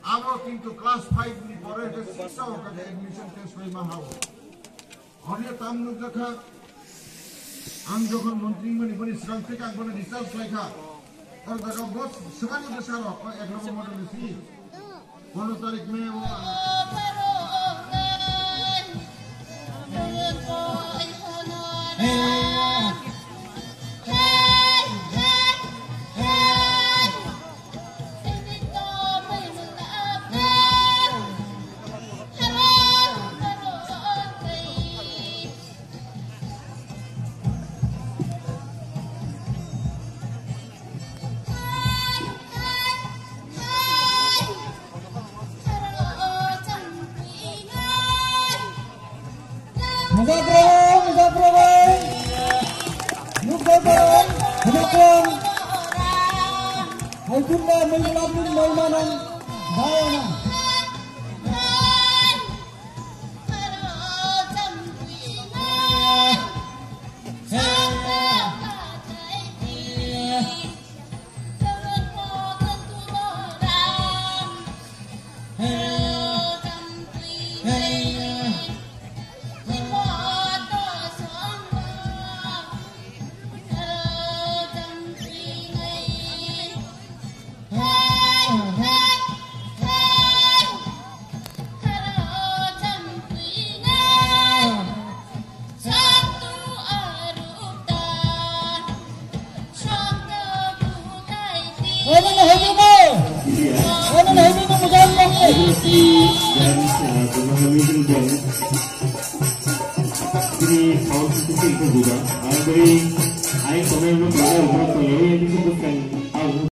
Abo kintu class 5 ni pore ke sisa ka admission test hoy ma hawo oni tamnu jakha am jokhon mantri mani bani srang theke ak bani research lekha और जगह बहुत समाज के साथ आपका एक number model सी कौन तारीख में वो ini tahun itu juga. Jadi, saya komen